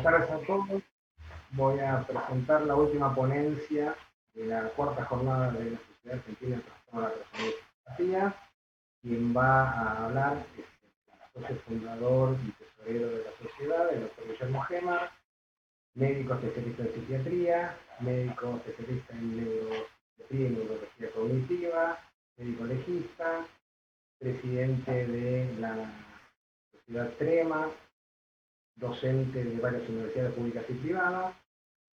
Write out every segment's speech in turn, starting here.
Buenas tardes a todos. Voy a presentar la última ponencia de la cuarta jornada de la Sociedad Argentina de Trastorno de la Personalidad y Psicopatía. Quien va a hablar es el socio fundador y tesorero de la sociedad, el doctor Guillermo Gemar, médico especialista en psiquiatría, médico especialista en neuropsiquiatría y neurología cognitiva, médico legista, presidente de la sociedad TREMA, docente de varias universidades públicas y privadas,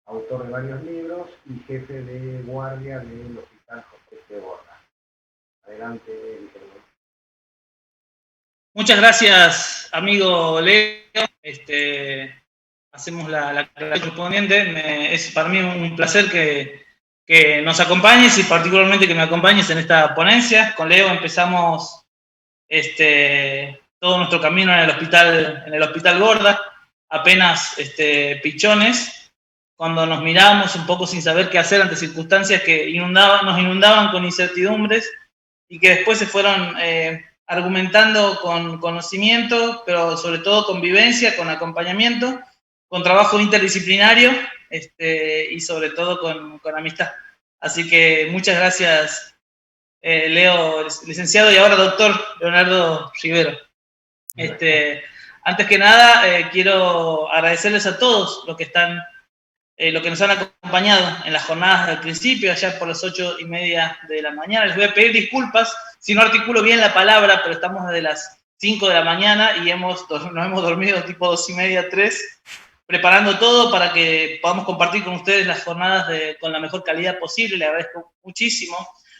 autor de varios libros y jefe de guardia del Hospital José de Borda. Adelante, Guillermo. Muchas gracias, amigo Leo. Hacemos la correspondiente. Es para mí un placer que nos acompañes y particularmente que me acompañes en esta ponencia. Con Leo empezamos todo nuestro camino en el hospital Borda, apenas pichones, cuando nos mirábamos un poco sin saber qué hacer ante circunstancias que nos inundaban con incertidumbres y que después se fueron argumentando con conocimiento, pero sobre todo con vivencia, con acompañamiento, con trabajo interdisciplinario y sobre todo con amistad. Así que muchas gracias, Leo, licenciado y ahora doctor Leonardo Rivero. Antes que nada, quiero agradecerles a todos los que nos han acompañado en las jornadas del principio, allá por las 8:30 de la mañana. Les voy a pedir disculpas si no articulo bien la palabra, pero estamos desde las 5 de la mañana y nos hemos dormido tipo 2:30, 3, preparando todo para que podamos compartir con ustedes las jornadas con la mejor calidad posible. Le agradezco muchísimo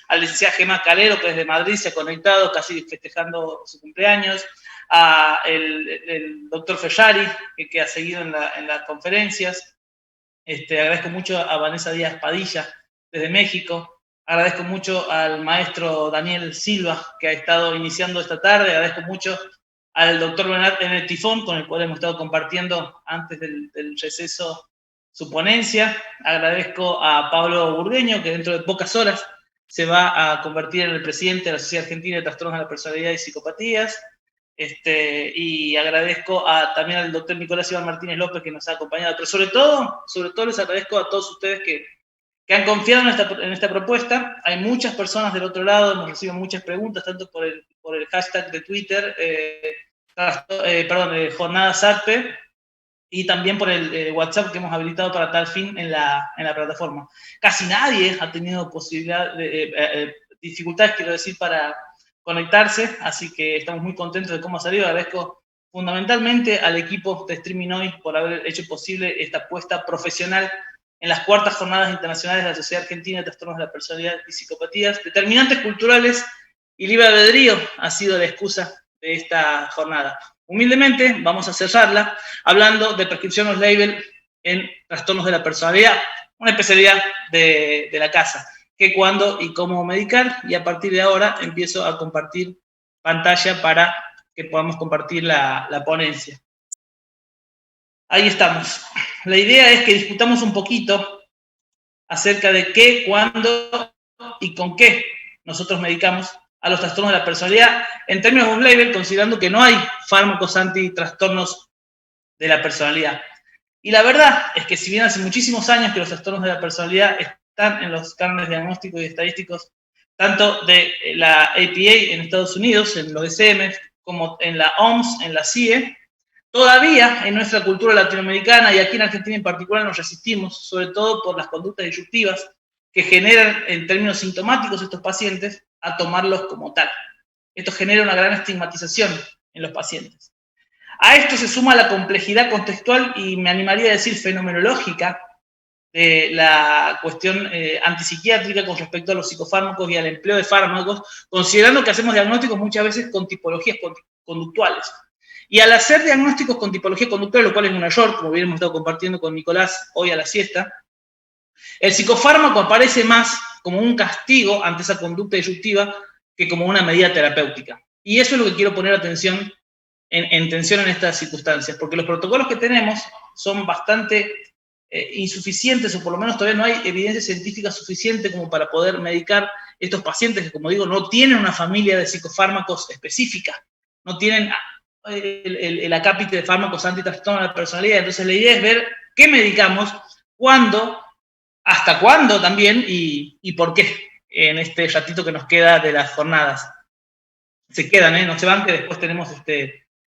al licenciado Gemma Calero, que desde Madrid se ha conectado, casi festejando su cumpleaños, a el doctor Ferrari, que ha seguido en las conferencias. Agradezco mucho a Vanessa Díaz Padilla, desde México. Agradezco mucho al maestro Daniel Silva, que ha estado iniciando esta tarde. Agradezco mucho al doctor Bernat en el Tifón, con el cual hemos estado compartiendo antes del receso su ponencia. Agradezco a Pablo Burgueño, que dentro de pocas horas se va a convertir en el presidente de la Sociedad Argentina de Trastornos de la Personalidad y Psicopatías. Y agradezco también al doctor Nicolás Iván Martínez López, que nos ha acompañado. Pero sobre todo les agradezco a todos ustedes que han confiado en esta propuesta. Hay muchas personas del otro lado, hemos recibido muchas preguntas, tanto por el hashtag de Twitter, Jornada SARPE, y también por el WhatsApp que hemos habilitado para tal fin en la plataforma. Casi nadie ha tenido dificultades, quiero decir, para conectarse, así que estamos muy contentos de cómo ha salido. Agradezco fundamentalmente al equipo de Streaming Hoy por haber hecho posible esta apuesta profesional en las cuartas jornadas internacionales de la Sociedad Argentina de Trastornos de la Personalidad y Psicopatías. Determinantes culturales y libre albedrío ha sido la excusa de esta jornada. Humildemente vamos a cerrarla hablando de prescripción off-label en trastornos de la personalidad, una especialidad de la casa. Qué, cuándo y cómo medicar, y a partir de ahora empiezo a compartir pantalla para que podamos compartir la ponencia. Ahí estamos. La idea es que discutamos un poquito acerca de qué, cuándo y con qué nosotros medicamos a los trastornos de la personalidad en términos off-label, considerando que no hay fármacos antitrastornos de la personalidad. Y la verdad es que si bien hace muchísimos años que los trastornos de la personalidad están en los cánones diagnósticos y estadísticos, tanto de la APA en Estados Unidos, en los DSM, como en la OMS, en la CIE, todavía en nuestra cultura latinoamericana y aquí en Argentina en particular nos resistimos, sobre todo por las conductas disruptivas que generan en términos sintomáticos estos pacientes a tomarlos como tal. Esto genera una gran estigmatización en los pacientes. A esto se suma la complejidad contextual y me animaría a decir fenomenológica de la cuestión antipsiquiátrica con respecto a los psicofármacos y al empleo de fármacos, considerando que hacemos diagnósticos muchas veces con tipologías conductuales. Y al hacer diagnósticos con tipología conductual, lo cual es un error, como bien hemos estado compartiendo con Nicolás hoy a la siesta, el psicofármaco aparece más como un castigo ante esa conducta disruptiva que como una medida terapéutica. Y eso es lo que quiero poner atención en tensión en estas circunstancias, porque los protocolos que tenemos son bastante insuficientes, o por lo menos todavía no hay evidencia científica suficiente como para poder medicar estos pacientes que, como digo, no tienen una familia de psicofármacos específica, no tienen el acápite de fármacos antitrastorno de la personalidad. Entonces la idea es ver qué medicamos, cuándo, hasta cuándo también y por qué en este ratito que nos queda de las jornadas. Se quedan, no se van, que después tenemos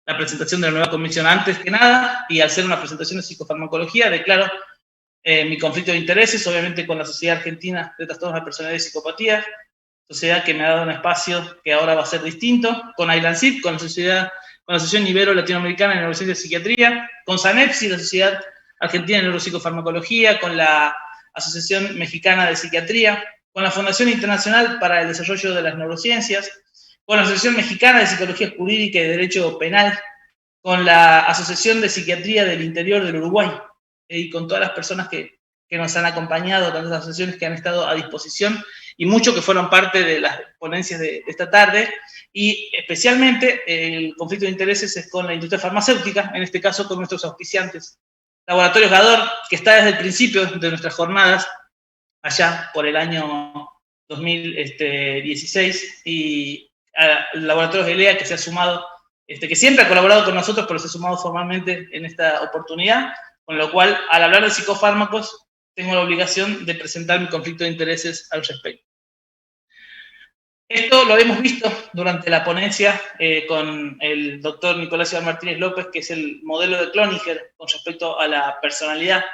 la presentación de la nueva comisión antes que nada, y al ser una presentación de psicofarmacología, declaro mi conflicto de intereses, obviamente con la Sociedad Argentina de Trastornos de la Personalidad y Psicopatía, sociedad que me ha dado un espacio que ahora va a ser distinto, con AILANCIP, con la Asociación Ibero Latinoamericana de Neurociencia y Psiquiatría, con SANEPSI, la Sociedad Argentina de Neuropsicofarmacología, con la Asociación Mexicana de Psiquiatría, con la Fundación Internacional para el Desarrollo de las Neurociencias, con la Asociación Mexicana de Psicología Jurídica y de Derecho Penal, con la Asociación de Psiquiatría del Interior del Uruguay, y con todas las personas que nos han acompañado, tantas asociaciones que han estado a disposición, y muchos que fueron parte de las ponencias de esta tarde, y especialmente el conflicto de intereses es con la industria farmacéutica, en este caso con nuestros auspiciantes. Laboratorios Gador, que está desde el principio de nuestras jornadas, allá por el año 2016, y Laboratorios Elea, que se ha sumado, que siempre ha colaborado con nosotros, pero se ha sumado formalmente en esta oportunidad, con lo cual, al hablar de psicofármacos, tengo la obligación de presentar mi conflicto de intereses al respecto. Esto lo hemos visto durante la ponencia con el doctor Nicolás Iván Martínez López, que es el modelo de Cloninger con respecto a la personalidad,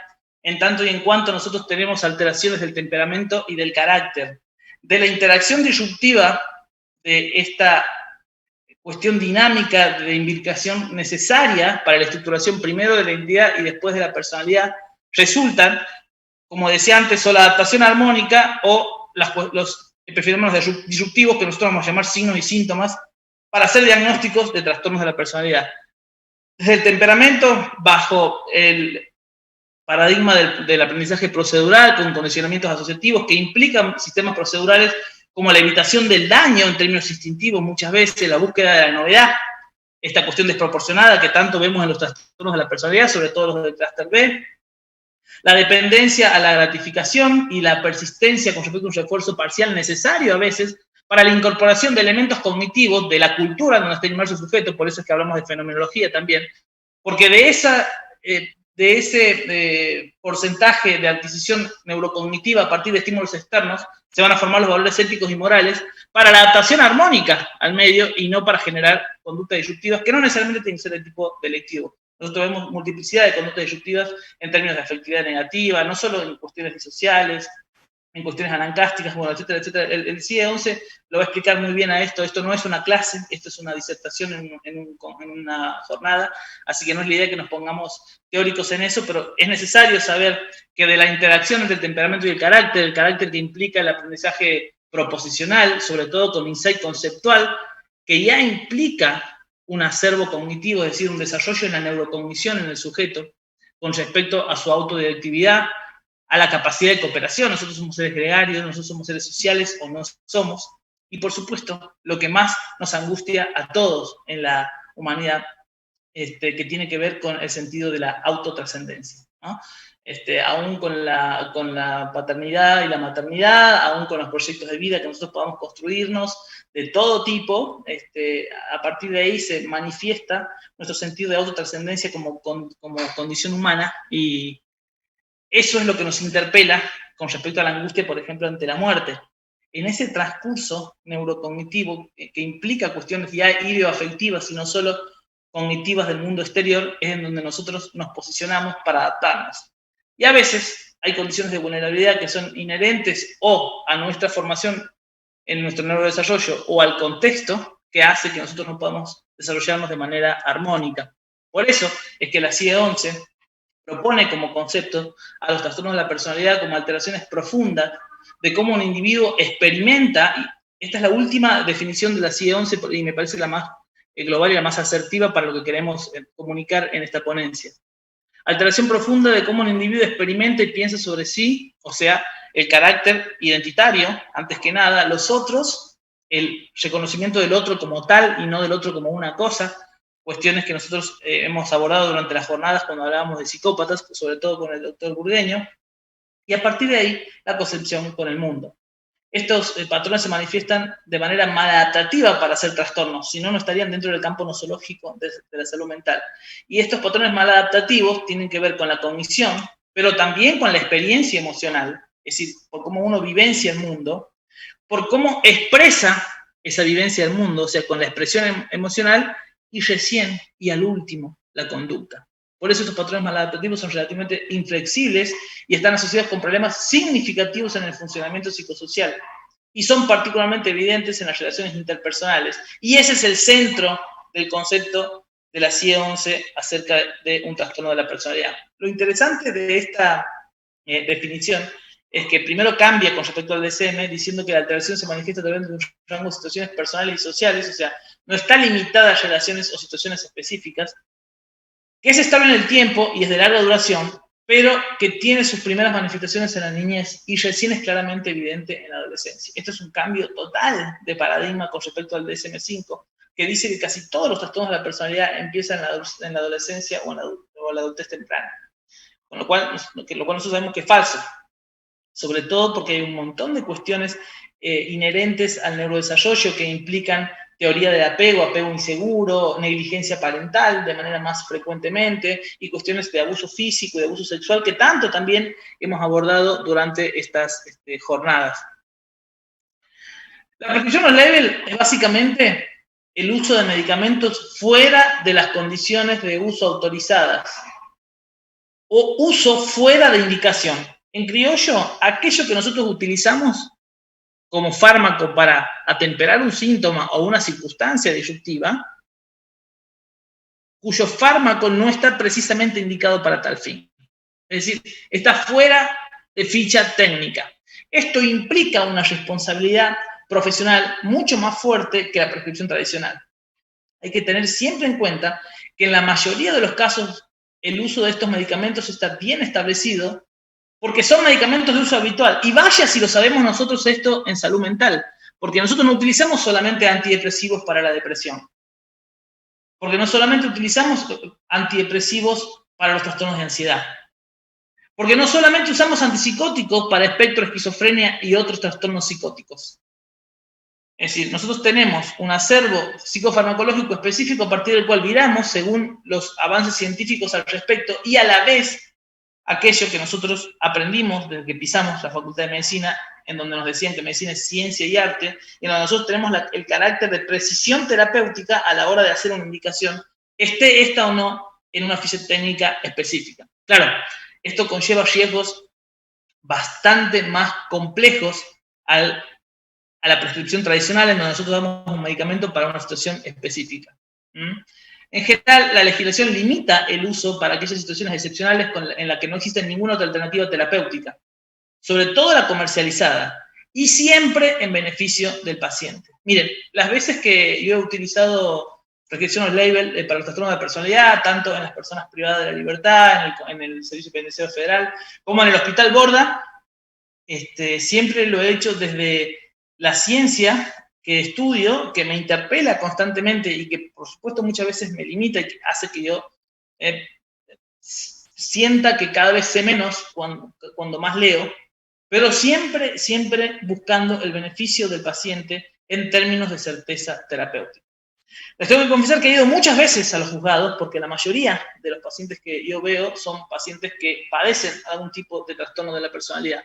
en tanto y en cuanto nosotros tenemos alteraciones del temperamento y del carácter, de la interacción disyuntiva de esta cuestión dinámica de imbricación necesaria para la estructuración primero de la identidad y después de la personalidad, resultan, como decía antes, o la adaptación armónica o los fenómenos disruptivos que nosotros vamos a llamar signos y síntomas para hacer diagnósticos de trastornos de la personalidad. Desde el temperamento, bajo el paradigma del aprendizaje procedural con condicionamientos asociativos que implican sistemas procedurales como la evitación del daño en términos instintivos, muchas veces la búsqueda de la novedad, esta cuestión desproporcionada que tanto vemos en los trastornos de la personalidad, sobre todo los del clúster B, la dependencia a la gratificación y la persistencia con respecto a un refuerzo parcial necesario a veces para la incorporación de elementos cognitivos de la cultura donde está inmerso el sujeto, por eso es que hablamos de fenomenología también, porque de ese porcentaje de adquisición neurocognitiva a partir de estímulos externos se van a formar los valores éticos y morales para la adaptación armónica al medio y no para generar conductas disruptivas que no necesariamente tienen que ser de tipo delictivo. Nosotros vemos multiplicidad de conductas disruptivas en términos de afectividad negativa, no solo en cuestiones disociales, en cuestiones anancásticas, bueno, etcétera, etcétera. El CIE-11 lo va a explicar muy bien a esto. Esto no es una clase, esto es una disertación en una jornada, así que no es la idea que nos pongamos teóricos en eso, pero es necesario saber que de la interacción entre el temperamento y el carácter que implica el aprendizaje proposicional, sobre todo con insight conceptual, que ya implica un acervo cognitivo, es decir, un desarrollo en la neurocognición en el sujeto con respecto a su autodirectividad, a la capacidad de cooperación. Nosotros somos seres gregarios, nosotros somos seres sociales o no somos, y por supuesto, lo que más nos angustia a todos en la humanidad, que tiene que ver con el sentido de la autotrascendencia, ¿no? Aún con la paternidad y la maternidad, aún con los proyectos de vida que nosotros podamos construirnos de todo tipo, a partir de ahí se manifiesta nuestro sentido de autotrascendencia como condición humana, y eso es lo que nos interpela con respecto a la angustia, por ejemplo, ante la muerte. En ese transcurso neurocognitivo que implica cuestiones ya ideoafectivas y no solo cognitivas del mundo exterior, es en donde nosotros nos posicionamos para adaptarnos. Y a veces hay condiciones de vulnerabilidad que son inherentes o a nuestra formación en nuestro neurodesarrollo o al contexto que hace que nosotros no podamos desarrollarnos de manera armónica. Por eso es que la CIE-11 propone como concepto a los trastornos de la personalidad como alteraciones profundas de cómo un individuo experimenta, y esta es la última definición de la CIE-11 y me parece la más global y la más asertiva para lo que queremos comunicar en esta ponencia. Alteración profunda de cómo un individuo experimenta y piensa sobre sí, o sea, el carácter identitario, antes que nada, los otros, el reconocimiento del otro como tal y no del otro como una cosa, cuestiones que nosotros hemos abordado durante las jornadas cuando hablábamos de psicópatas, sobre todo con el doctor Burgueño, y a partir de ahí la concepción con el mundo. estos patrones se manifiestan de manera maladaptativa para hacer trastornos, si no, no estarían dentro del campo nosológico de la salud mental. Y estos patrones maladaptativos tienen que ver con la cognición, pero también con la experiencia emocional, es decir, por cómo uno vivencia el mundo, por cómo expresa esa vivencia del mundo, o sea, con la expresión emocional, y recién, y al último, la conducta. Por eso estos patrones maladaptativos son relativamente inflexibles y están asociados con problemas significativos en el funcionamiento psicosocial y son particularmente evidentes en las relaciones interpersonales. Y ese es el centro del concepto de la CIE-11 acerca de un trastorno de la personalidad. Lo interesante de esta definición es que primero cambia con respecto al DSM, diciendo que la alteración se manifiesta a través de un rango de situaciones personales y sociales, o sea, no está limitada a relaciones o situaciones específicas, que es estable en el tiempo y es de larga duración, pero que tiene sus primeras manifestaciones en la niñez y recién es claramente evidente en la adolescencia. Esto es un cambio total de paradigma con respecto al DSM-5, que dice que casi todos los trastornos de la personalidad empiezan en la adolescencia o en la adultez temprana. Con lo cual nosotros sabemos que es falso, sobre todo porque hay un montón de cuestiones inherentes al neurodesarrollo que implican teoría del apego, apego inseguro, negligencia parental de manera más frecuentemente y cuestiones de abuso físico y de abuso sexual que tanto también hemos abordado durante estas jornadas. La prescripción off-label es básicamente el uso de medicamentos fuera de las condiciones de uso autorizadas o uso fuera de indicación. En criollo, aquello que nosotros utilizamos como fármaco para atemperar un síntoma o una circunstancia disyuntiva, cuyo fármaco no está precisamente indicado para tal fin. Es decir, está fuera de ficha técnica. Esto implica una responsabilidad profesional mucho más fuerte que la prescripción tradicional. Hay que tener siempre en cuenta que en la mayoría de los casos el uso de estos medicamentos está bien establecido porque son medicamentos de uso habitual. Y vaya si lo sabemos nosotros esto en salud mental, porque nosotros no utilizamos solamente antidepresivos para la depresión, porque no solamente utilizamos antidepresivos para los trastornos de ansiedad, porque no solamente usamos antipsicóticos para espectro, esquizofrenia y otros trastornos psicóticos. Es decir, nosotros tenemos un acervo psicofarmacológico específico a partir del cual viramos según los avances científicos al respecto y a la vez aquello que nosotros aprendimos desde que pisamos la Facultad de Medicina, en donde nos decían que medicina es ciencia y arte, y en donde nosotros tenemos el carácter de precisión terapéutica a la hora de hacer una indicación, esté esta o no en una ficha técnica específica. Claro, esto conlleva riesgos bastante más complejos a la prescripción tradicional, en donde nosotros damos un medicamento para una situación específica. En general, la legislación limita el uso para aquellas situaciones excepcionales en las que no existe ninguna otra alternativa terapéutica, sobre todo la comercializada, y siempre en beneficio del paciente. Miren, las veces que yo he utilizado prescripción off-label para los trastornos de personalidad, tanto en las personas privadas de la libertad, en el Servicio Penitenciario Federal, como en el Hospital Borda, siempre lo he hecho desde la ciencia que estudio, que me interpela constantemente y que por supuesto muchas veces me limita y que hace que yo sienta que cada vez sé menos cuando más leo, pero siempre, siempre buscando el beneficio del paciente en términos de certeza terapéutica. Les tengo que confesar que he ido muchas veces a los juzgados porque la mayoría de los pacientes que yo veo son pacientes que padecen algún tipo de trastorno de la personalidad.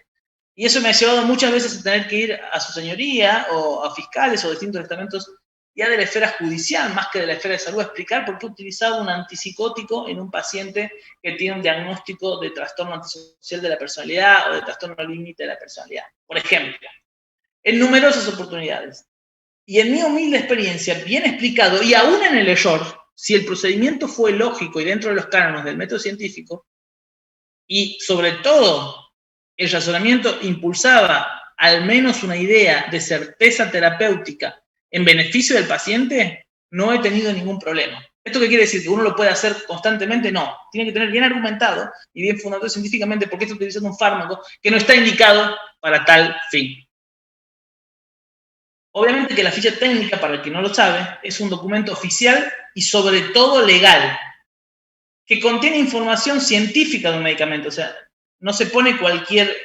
Y eso me ha llevado muchas veces a tener que ir a su señoría o a fiscales o distintos estamentos ya de la esfera judicial, más que de la esfera de salud, a explicar por qué utilizaba un antipsicótico en un paciente que tiene un diagnóstico de trastorno antisocial de la personalidad o de trastorno límite de la personalidad. Por ejemplo, en numerosas oportunidades. Y en mi humilde experiencia, bien explicado, y aún en el error, si el procedimiento fue lógico y dentro de los cánones del método científico, y sobre todo el razonamiento impulsaba al menos una idea de certeza terapéutica en beneficio del paciente, no he tenido ningún problema. ¿Esto qué quiere decir? ¿Que uno lo puede hacer constantemente? No. Tiene que tener bien argumentado y bien fundamentado científicamente por qué está utilizando un fármaco que no está indicado para tal fin. Obviamente que la ficha técnica, para el que no lo sabe, es un documento oficial y sobre todo legal, que contiene información científica de un medicamento. O sea, no se pone cualquier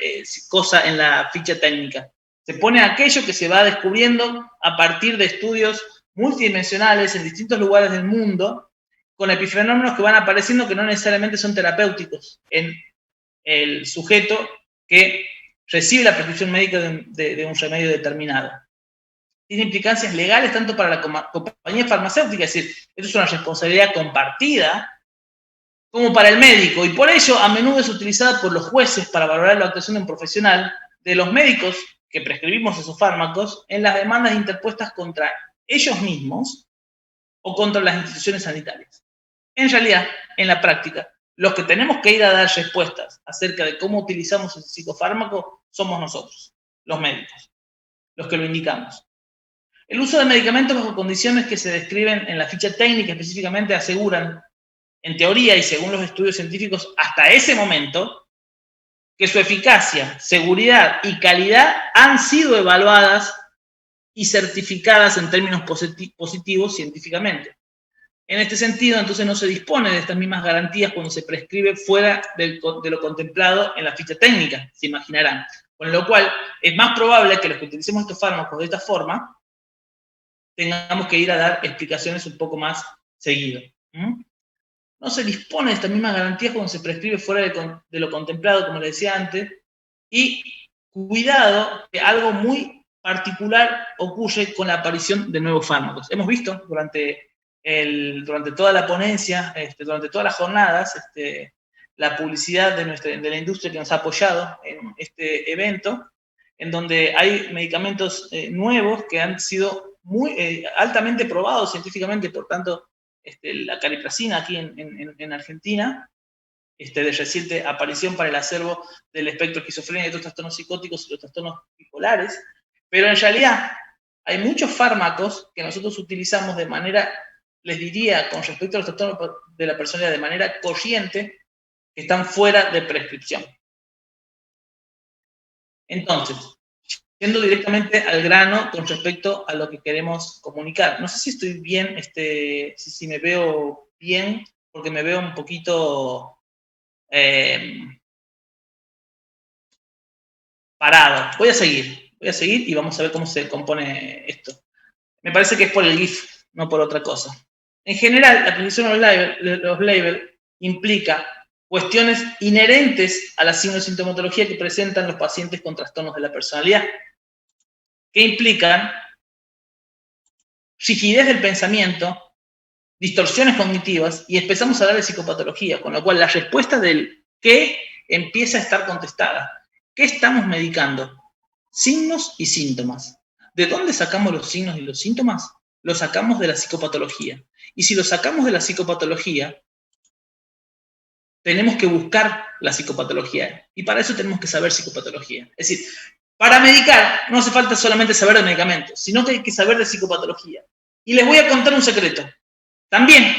cosa en la ficha técnica. Se pone aquello que se va descubriendo a partir de estudios multidimensionales en distintos lugares del mundo, con epifenómenos que van apareciendo que no necesariamente son terapéuticos en el sujeto que recibe la prescripción médica de un remedio determinado. Tiene implicancias legales tanto para la compañía farmacéutica, es decir, esto es una responsabilidad compartida, como para el médico, y por ello a menudo es utilizada por los jueces para valorar la actuación de un profesional, de los médicos que prescribimos esos fármacos, en las demandas interpuestas contra ellos mismos o contra las instituciones sanitarias. En realidad, en la práctica, los que tenemos que ir a dar respuestas acerca de cómo utilizamos el psicofármaco somos nosotros, los médicos, los que lo indicamos. El uso de medicamentos bajo condiciones que se describen en la ficha técnica específicamente aseguran, en teoría y según los estudios científicos hasta ese momento, que su eficacia, seguridad y calidad han sido evaluadas y certificadas en términos positivos científicamente. En este sentido, entonces no se dispone de estas mismas garantías cuando se prescribe fuera de lo contemplado en la ficha técnica, se imaginarán. Con lo cual, es más probable que los que utilicemos estos fármacos de esta forma tengamos que ir a dar explicaciones un poco más seguido. No se dispone de estas mismas garantías cuando se prescribe fuera de lo contemplado, como les decía antes, y cuidado que algo muy particular ocurre con la aparición de nuevos fármacos. Hemos visto durante toda la ponencia, durante todas las jornadas, la publicidad de la industria que nos ha apoyado en este evento, en donde hay medicamentos nuevos que han sido muy altamente probados científicamente, por tanto, la cariprazina aquí en Argentina, de reciente aparición para el acervo del espectro esquizofrénico y otros trastornos psicóticos y los trastornos bipolares, pero en realidad hay muchos fármacos que nosotros utilizamos de manera, les diría, con respecto a los trastornos de la personalidad, de manera corriente, que están fuera de prescripción. Entonces, yendo directamente al grano con respecto a lo que queremos comunicar. No sé si estoy bien, si me veo bien, porque me veo un poquito parado. Voy a seguir y vamos a ver cómo se compone esto. Me parece que es por el GIF, no por otra cosa. En general, la precisión de los labels implica cuestiones inherentes a la sintomatología que presentan los pacientes con trastornos de la personalidad, que implican rigidez del pensamiento, distorsiones cognitivas, y empezamos a hablar de psicopatología, con lo cual la respuesta del qué empieza a estar contestada. ¿Qué estamos medicando? Signos y síntomas. ¿De dónde sacamos los signos y los síntomas? Los sacamos de la psicopatología. Y si los sacamos de la psicopatología, tenemos que buscar la psicopatología. Y para eso tenemos que saber psicopatología. Es decir, para medicar no hace falta solamente saber de medicamentos, sino que hay que saber de psicopatología. Y les voy a contar un secreto. También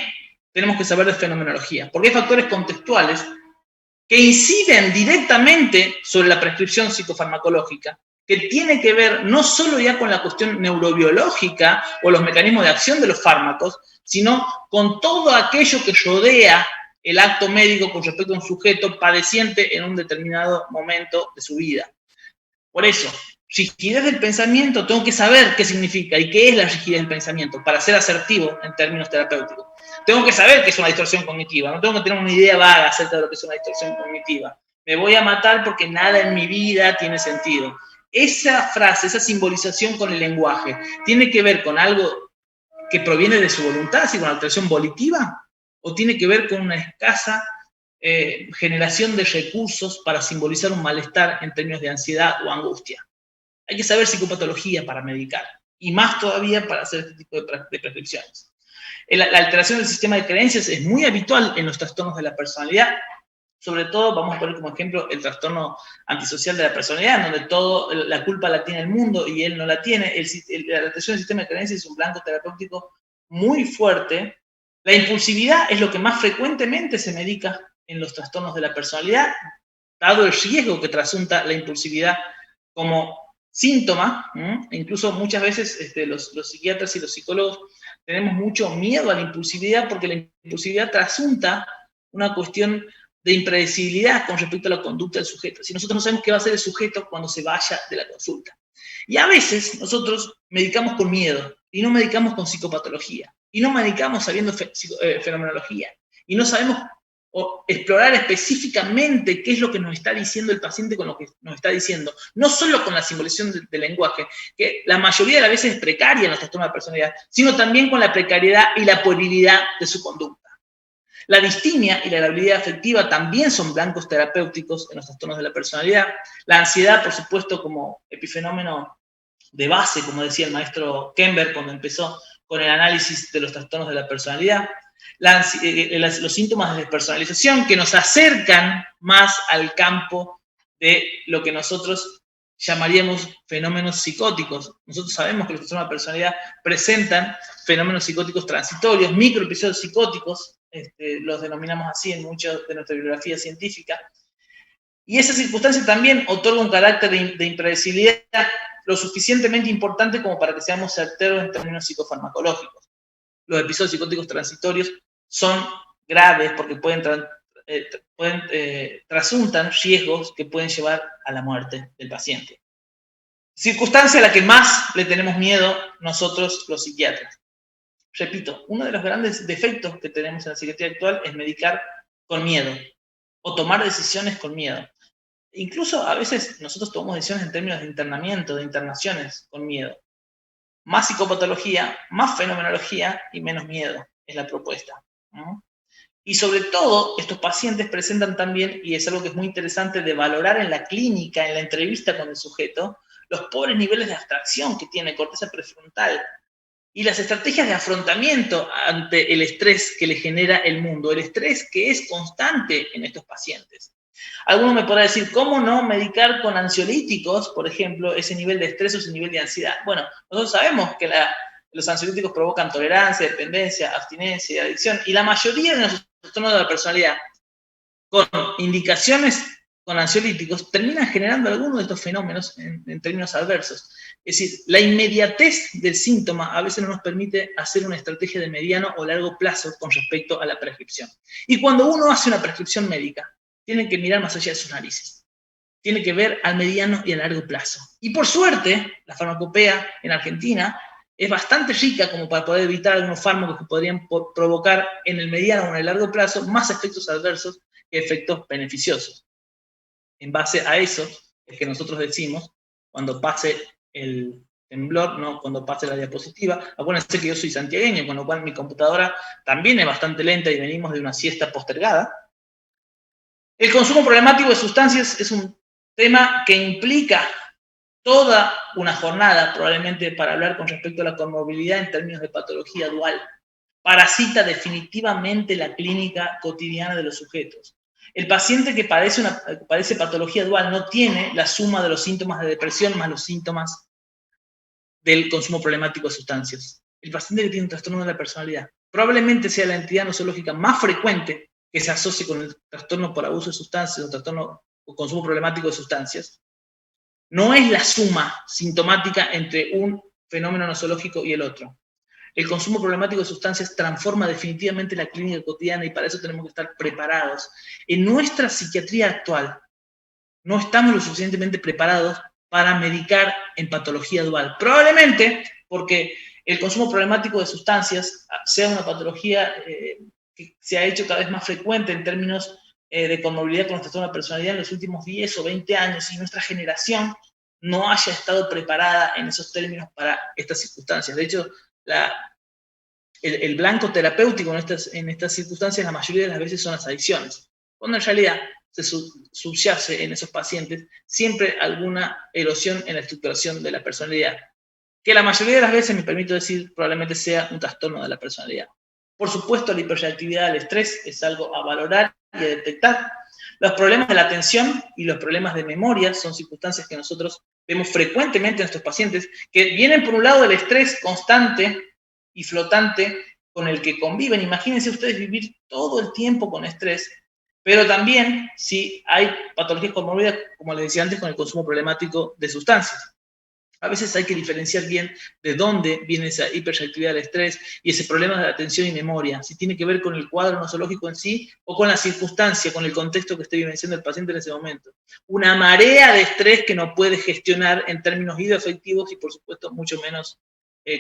tenemos que saber de fenomenología, porque hay factores contextuales que inciden directamente sobre la prescripción psicofarmacológica, que tiene que ver no solo ya con la cuestión neurobiológica o los mecanismos de acción de los fármacos, sino con todo aquello que rodea el acto médico con respecto a un sujeto padeciente en un determinado momento de su vida. Por eso, rigidez del pensamiento, tengo que saber qué significa y qué es la rigidez del pensamiento para ser asertivo en términos terapéuticos. Tengo que saber qué es una distorsión cognitiva, no tengo que tener una idea vaga acerca de lo que es una distorsión cognitiva. Me voy a matar porque nada en mi vida tiene sentido. Esa frase, esa simbolización con el lenguaje, ¿tiene que ver con algo que proviene de su voluntad, así con una alteración volitiva? ¿O tiene que ver con una escasa generación de recursos para simbolizar un malestar en términos de ansiedad o angustia? Hay que saber psicopatología para medicar, y más todavía para hacer este tipo de prescripciones. La alteración del sistema de creencias es muy habitual en los trastornos de la personalidad. Sobre todo, vamos a poner como ejemplo el trastorno antisocial de la personalidad, donde toda la culpa la tiene el mundo y él no la tiene. La alteración del sistema de creencias es un blanco terapéutico muy fuerte. La impulsividad es lo que más frecuentemente se medica en los trastornos de la personalidad, dado el riesgo que trasunta la impulsividad como síntoma. Incluso muchas veces los psiquiatras y los psicólogos tenemos mucho miedo a la impulsividad, porque la impulsividad trasunta una cuestión de impredecibilidad con respecto a la conducta del sujeto. Si nosotros no sabemos qué va a hacer el sujeto cuando se vaya de la consulta, Y a veces nosotros medicamos con miedo y no medicamos con psicopatología y no medicamos sabiendo fenomenología y no sabemos explorar específicamente qué es lo que nos está diciendo el paciente con lo que nos está diciendo, no solo con la simbolización del lenguaje, que la mayoría de las veces es precaria en los trastornos de personalidad, sino también con la precariedad y la puerilidad de su conducta. La distimia y la labilidad afectiva también son blancos terapéuticos en los trastornos de la personalidad. La ansiedad, por supuesto, como epifenómeno de base, como decía el maestro Kember cuando empezó con el análisis de los trastornos de la personalidad. Los síntomas de despersonalización que nos acercan más al campo de lo que nosotros llamaríamos fenómenos psicóticos. Nosotros sabemos que los trastornos de personalidad presentan fenómenos psicóticos transitorios, microepisodios psicóticos, los denominamos así en muchas de nuestra bibliografía científica. Y esa circunstancia también otorga un carácter de impredecibilidad lo suficientemente importante como para que seamos certeros en términos psicofarmacológicos. Los episodios psicóticos transitorios son graves porque trasuntan riesgos que pueden llevar a la muerte del paciente. Circunstancia a la que más le tenemos miedo nosotros los psiquiatras. Repito, uno de los grandes defectos que tenemos en la psiquiatría actual es medicar con miedo o tomar decisiones con miedo. Incluso a veces nosotros tomamos decisiones en términos de internamiento, de internaciones con miedo. Más psicopatología, más fenomenología y menos miedo es la propuesta, ¿no? Y sobre todo, estos pacientes presentan también, y es algo que es muy interesante de valorar en la clínica, en la entrevista con el sujeto, los pobres niveles de abstracción que tiene corteza prefrontal y las estrategias de afrontamiento ante el estrés que le genera el mundo, el estrés que es constante en estos pacientes. Alguno me podrá decir, ¿cómo no medicar con ansiolíticos, por ejemplo, ese nivel de estrés o ese nivel de ansiedad? Bueno, nosotros sabemos que los ansiolíticos provocan tolerancia, dependencia, abstinencia y adicción, y la mayoría de nuestros trastornos de la personalidad, con indicaciones con ansiolíticos, terminan generando algunos de estos fenómenos en términos adversos. Es decir, la inmediatez del síntoma a veces no nos permite hacer una estrategia de mediano o largo plazo con respecto a la prescripción. Y cuando uno hace una prescripción médica, tiene que mirar más allá de sus narices. Tiene que ver al mediano y a largo plazo. Y por suerte, la farmacopea en Argentina es bastante rica como para poder evitar algunos fármacos que podrían provocar en el mediano o en el largo plazo más efectos adversos que efectos beneficiosos. En base a eso es que nosotros decimos, cuando pase el temblor, ¿no? Cuando pase la diapositiva, acuérdense que yo soy santiagueño, con lo cual mi computadora también es bastante lenta y venimos de una siesta postergada. El consumo problemático de sustancias es un tema que implica toda una jornada, probablemente, para hablar con respecto a la comorbilidad en términos de patología dual. Parasita definitivamente la clínica cotidiana de los sujetos. El paciente que padece patología dual no tiene la suma de los síntomas de depresión más los síntomas del consumo problemático de sustancias. El paciente que tiene un trastorno de la personalidad probablemente sea la entidad nosológica más frecuente que se asocie con el trastorno por abuso de sustancias o trastorno o consumo problemático de sustancias. No es la suma sintomática entre un fenómeno nosológico y el otro. El consumo problemático de sustancias transforma definitivamente la clínica cotidiana y para eso tenemos que estar preparados. En nuestra psiquiatría actual no estamos lo suficientemente preparados para medicar en patología dual. Probablemente porque el consumo problemático de sustancias sea una patología que se ha hecho cada vez más frecuente en términos de comorbilidad con el trastorno de la personalidad en los últimos 10 o 20 años y nuestra generación no haya estado preparada en esos términos para estas circunstancias. De hecho, el blanco terapéutico en estas circunstancias la mayoría de las veces son las adicciones, cuando en realidad se subyace en esos pacientes siempre alguna erosión en la estructuración de la personalidad, que la mayoría de las veces, me permito decir, probablemente sea un trastorno de la personalidad. Por supuesto, la hiperreactividad al estrés es algo a valorar y a detectar. Los problemas de la atención y los problemas de memoria son circunstancias que nosotros vemos frecuentemente en nuestros pacientes, que vienen por un lado del estrés constante y flotante con el que conviven. Imagínense ustedes vivir todo el tiempo con estrés, pero también si hay patologías comorbidas, como les decía antes, con el consumo problemático de sustancias. A veces hay que diferenciar bien de dónde viene esa hiperreactividad del estrés y ese problema de atención y memoria, si tiene que ver con el cuadro nosológico en sí o con la circunstancia, con el contexto que esté vivenciando el paciente en ese momento. Una marea de estrés que no puede gestionar en términos hidroafectivos y, por supuesto, mucho menos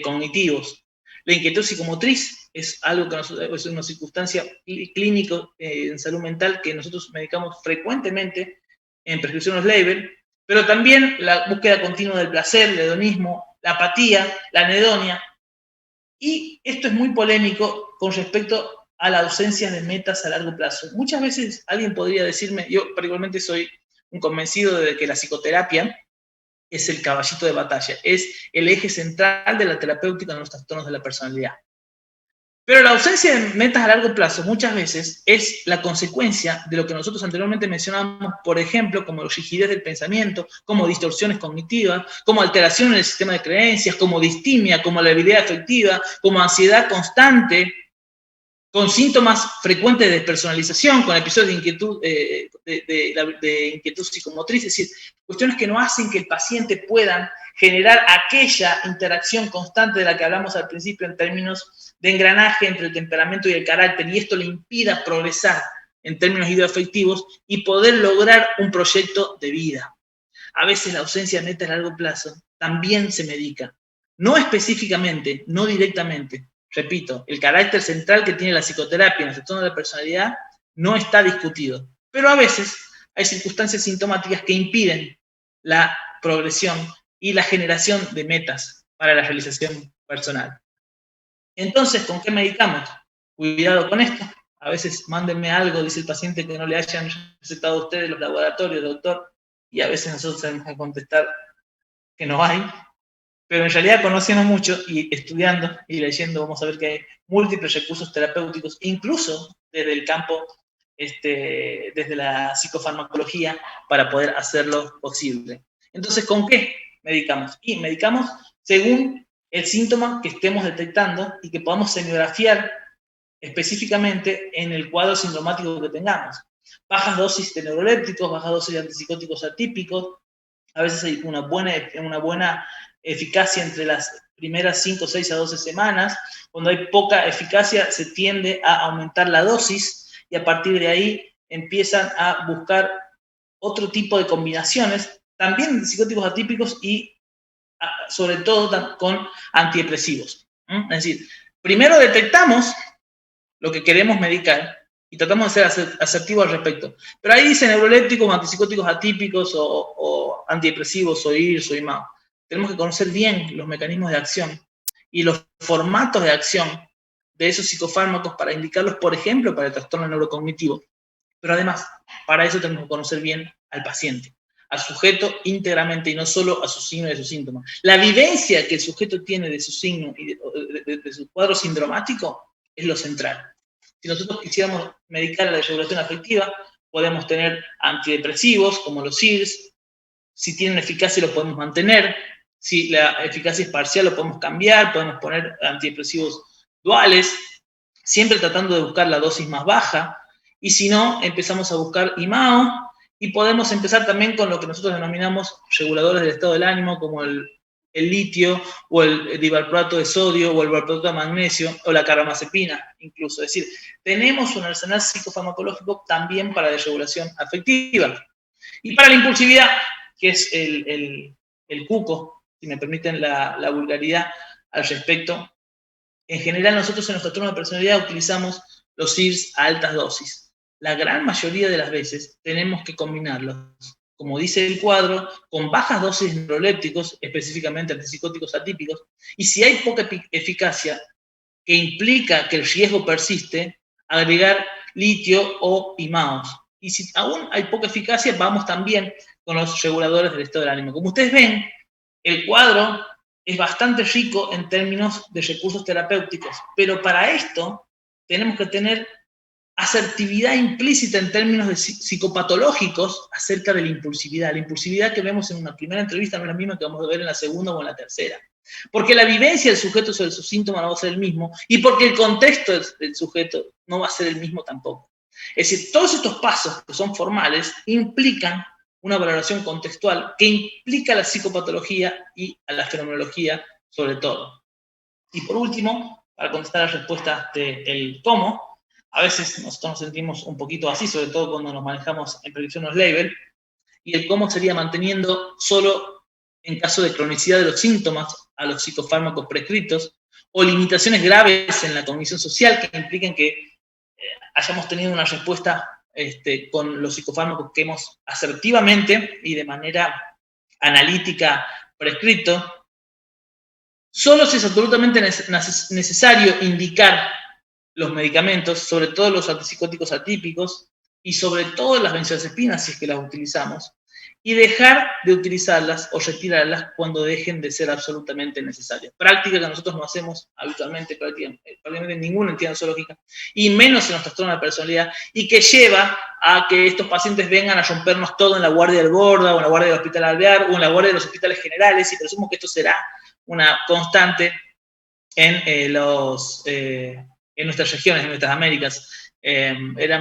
cognitivos. La inquietud psicomotriz es algo que es una circunstancia clínica en salud mental que nosotros medicamos frecuentemente en prescripción off-label, pero también la búsqueda continua del placer, el hedonismo, la apatía, la anedonia. Y esto es muy polémico con respecto a la ausencia de metas a largo plazo. Muchas veces alguien podría decirme, yo particularmente soy un convencido de que la psicoterapia es el caballito de batalla, es el eje central de la terapéutica en los trastornos de la personalidad. Pero la ausencia de metas a largo plazo muchas veces es la consecuencia de lo que nosotros anteriormente mencionamos, por ejemplo, como rigidez del pensamiento, como distorsiones cognitivas, como alteración en el sistema de creencias, como distimia, como la debilidad afectiva, como ansiedad constante, con síntomas frecuentes de despersonalización, con episodios de inquietud, de inquietud psicomotriz, es decir, cuestiones que no hacen que el paciente pueda generar aquella interacción constante de la que hablamos al principio en términos de engranaje entre el temperamento y el carácter, y esto le impida progresar en términos hidroafectivos y poder lograr un proyecto de vida. A veces la ausencia de meta a largo plazo también se medica, no específicamente, no directamente. Repito, el carácter central que tiene la psicoterapia en el trastorno de la personalidad no está discutido, pero a veces hay circunstancias sintomáticas que impiden la progresión y la generación de metas para la realización personal. Entonces, ¿con qué medicamos? Cuidado con esto. A veces mándenme algo, dice el paciente, que no le hayan recetado a ustedes los laboratorios, doctor, y a veces nosotros tenemos que contestar que no hay. Pero en realidad, conociendo mucho y estudiando y leyendo, vamos a ver que hay múltiples recursos terapéuticos, incluso desde el campo, desde la psicofarmacología, para poder hacerlo posible. Entonces, ¿con qué medicamos? Y medicamos según el síntoma que estemos detectando y que podamos semiografiar específicamente en el cuadro sintomático que tengamos. Bajas dosis de neurolépticos, bajas dosis de antipsicóticos atípicos, a veces hay una buena eficacia entre las primeras 5, 6 a 12 semanas. Cuando hay poca eficacia, se tiende a aumentar la dosis y a partir de ahí empiezan a buscar otro tipo de combinaciones, también de psicóticos atípicos y sobre todo con antidepresivos. Es decir, primero detectamos lo que queremos medicar y tratamos de ser asertivos al respecto. Pero ahí dice neurolépticos, antipsicóticos atípicos o antidepresivos o IRS o IMAO. Tenemos que conocer bien los mecanismos de acción y los formatos de acción de esos psicofármacos para indicarlos, por ejemplo, para el trastorno neurocognitivo. Pero además, para eso tenemos que conocer bien al paciente, al sujeto íntegramente y no solo a sus signos y a sus síntomas. La vivencia que el sujeto tiene de su signo y de su cuadro sindromático es lo central. Si nosotros quisiéramos medicar la desregulación afectiva, podemos tener antidepresivos como los IRS. Si tienen eficacia, lo podemos mantener. Si la eficacia es parcial, lo podemos cambiar. Podemos poner antidepresivos duales, siempre tratando de buscar la dosis más baja. Y si no, empezamos a buscar IMAO. Y podemos empezar también con lo que nosotros denominamos reguladores del estado del ánimo, como el litio, o el divalproato de sodio, o el valproato de magnesio, o la carbamazepina, incluso. Es decir, tenemos un arsenal psicofarmacológico también para desregulación afectiva. Y para la impulsividad, que es el cuco, si me permiten la vulgaridad al respecto, en general nosotros en los trastornos de personalidad utilizamos los IRS a altas dosis. La gran mayoría de las veces tenemos que combinarlos, como dice el cuadro, con bajas dosis de neurolépticos, específicamente antipsicóticos atípicos, y si hay poca eficacia que implica que el riesgo persiste, agregar litio o IMAOs. Y si aún hay poca eficacia, vamos también con los reguladores del estado del ánimo. Como ustedes ven, el cuadro es bastante rico en términos de recursos terapéuticos, pero para esto tenemos que tener asertividad implícita en términos de psicopatológicos acerca de la impulsividad. La impulsividad que vemos en una primera entrevista no es la misma que vamos a ver en la segunda o en la tercera. Porque la vivencia del sujeto sobre sus síntomas no va a ser el mismo y porque el contexto del sujeto no va a ser el mismo tampoco. Es decir, todos estos pasos que son formales implican una valoración contextual que implica la psicopatología y a la fenomenología sobre todo. Y por último, para contestar la respuesta del cómo, a veces nosotros nos sentimos un poquito así, sobre todo cuando nos manejamos en prescripción off-label, y el cómo sería manteniendo solo en caso de cronicidad de los síntomas a los psicofármacos prescritos o limitaciones graves en la cognición social que impliquen que hayamos tenido una respuesta con los psicofármacos que hemos asertivamente y de manera analítica prescrito. Solo si es absolutamente necesario indicar los medicamentos, sobre todo los antipsicóticos atípicos y sobre todo las benzodiazepinas si es que las utilizamos, y dejar de utilizarlas o retirarlas cuando dejen de ser absolutamente necesarias. Práctica que nosotros no hacemos habitualmente, prácticamente en ninguna entidad zoológica, y menos en los trastornos de personalidad, y que lleva a que estos pacientes vengan a rompernos todo en la guardia del Borda, o en la guardia del hospital alvear, o en la guardia de los hospitales generales, y presumo que esto será una constante en nuestras regiones, en nuestras Américas. Era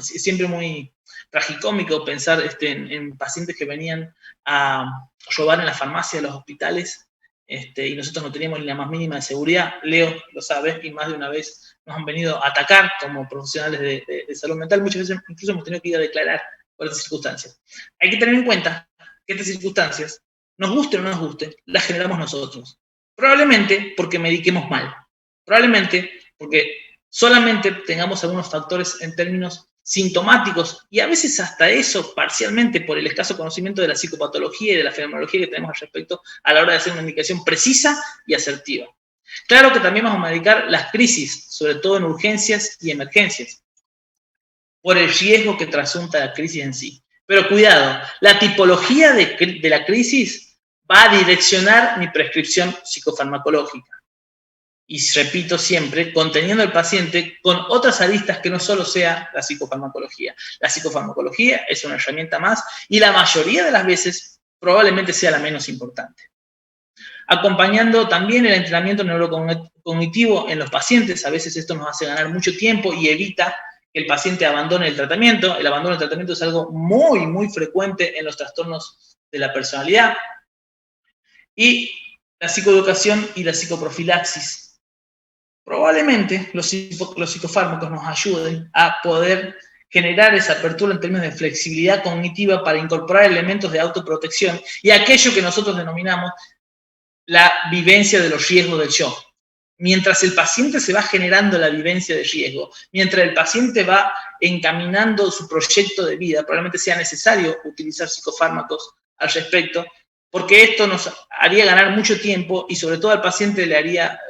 siempre muy tragicómico pensar en pacientes que venían a robar en la farmacia de los hospitales y nosotros no teníamos ni la más mínima de seguridad. Leo lo sabe, y más de una vez nos han venido a atacar como profesionales de salud mental. Muchas veces incluso hemos tenido que ir a declarar por estas circunstancias. Hay que tener en cuenta que estas circunstancias, nos guste o no nos guste, las generamos nosotros. Probablemente porque mediquemos mal. Probablemente porque solamente tengamos algunos factores en términos sintomáticos y a veces hasta eso parcialmente por el escaso conocimiento de la psicopatología y de la fenomenología que tenemos al respecto a la hora de hacer una indicación precisa y asertiva. Claro que también vamos a medicar las crisis, sobre todo en urgencias y emergencias, por el riesgo que trasunta la crisis en sí. Pero cuidado, la tipología de la crisis va a direccionar mi prescripción psicofarmacológica. Y repito siempre, conteniendo al paciente con otras aristas que no solo sea la psicofarmacología. La psicofarmacología es una herramienta más y la mayoría de las veces probablemente sea la menos importante. Acompañando también el entrenamiento neurocognitivo en los pacientes, a veces esto nos hace ganar mucho tiempo y evita que el paciente abandone el tratamiento. El abandono del tratamiento es algo muy, muy frecuente en los trastornos de la personalidad. Y la psicoeducación y la psicoprofilaxis. Probablemente los psicofármacos nos ayuden a poder generar esa apertura en términos de flexibilidad cognitiva para incorporar elementos de autoprotección y aquello que nosotros denominamos la vivencia de los riesgos del yo. Mientras el paciente se va generando la vivencia de riesgo, mientras el paciente va encaminando su proyecto de vida, probablemente sea necesario utilizar psicofármacos al respecto, porque esto nos haría ganar mucho tiempo y sobre todo al paciente le haría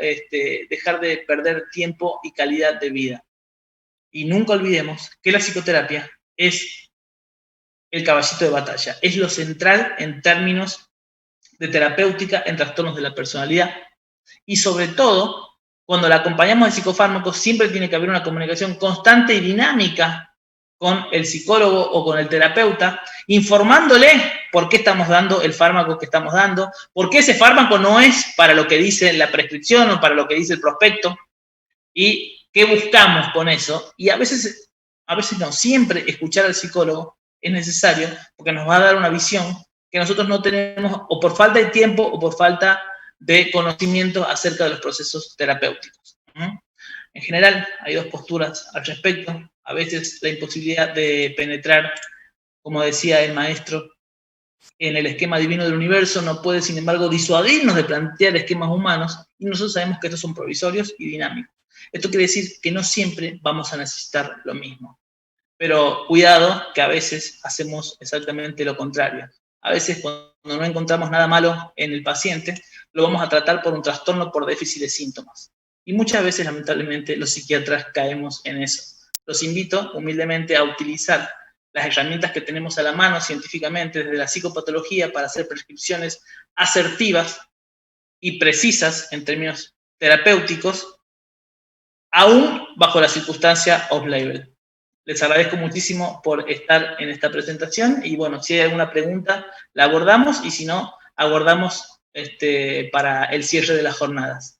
dejar de perder tiempo y calidad de vida. Y nunca olvidemos que la psicoterapia es el caballito de batalla, es lo central en términos de terapéutica en trastornos de la personalidad. Y sobre todo, cuando la acompañamos de psicofármacos, siempre tiene que haber una comunicación constante y dinámica con el psicólogo o con el terapeuta, informándole por qué estamos dando el fármaco que estamos dando, por qué ese fármaco no es para lo que dice la prescripción o para lo que dice el prospecto, y qué buscamos con eso. Y a veces no, siempre escuchar al psicólogo es necesario porque nos va a dar una visión que nosotros no tenemos o por falta de tiempo o por falta de conocimiento acerca de los procesos terapéuticos. En general, hay dos posturas al respecto. A veces la imposibilidad de penetrar, como decía el maestro, en el esquema divino del universo no puede, sin embargo, disuadirnos de plantear esquemas humanos y nosotros sabemos que estos son provisorios y dinámicos. Esto quiere decir que no siempre vamos a necesitar lo mismo. Pero cuidado que a veces hacemos exactamente lo contrario. A veces cuando no encontramos nada malo en el paciente, lo vamos a tratar por un trastorno por déficit de síntomas. Y muchas veces, lamentablemente, los psiquiatras caemos en eso. Los invito humildemente a utilizar las herramientas que tenemos a la mano científicamente desde la psicopatología para hacer prescripciones asertivas y precisas en términos terapéuticos, aún bajo la circunstancia off-label. Les agradezco muchísimo por estar en esta presentación y bueno, si hay alguna pregunta la abordamos y si no, aguardamos para el cierre de las jornadas.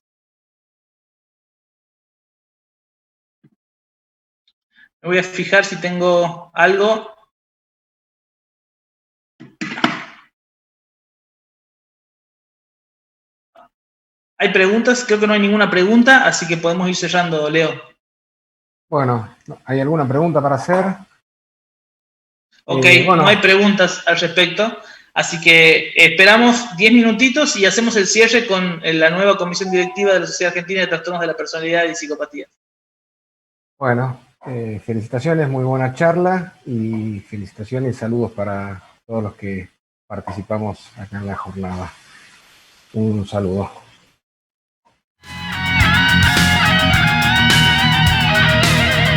Me voy a fijar si tengo algo. ¿Hay preguntas? Creo que no hay ninguna pregunta, así que podemos ir cerrando, Leo. Bueno, ¿hay alguna pregunta para hacer? Ok, Bueno. no hay preguntas al respecto, así que esperamos 10 minutitos y hacemos el cierre con la nueva comisión directiva de la Sociedad Argentina de Trastornos de la Personalidad y Psicopatía. Bueno, felicitaciones, muy buena charla y felicitaciones y saludos para todos los que participamos acá en la jornada. Un saludo.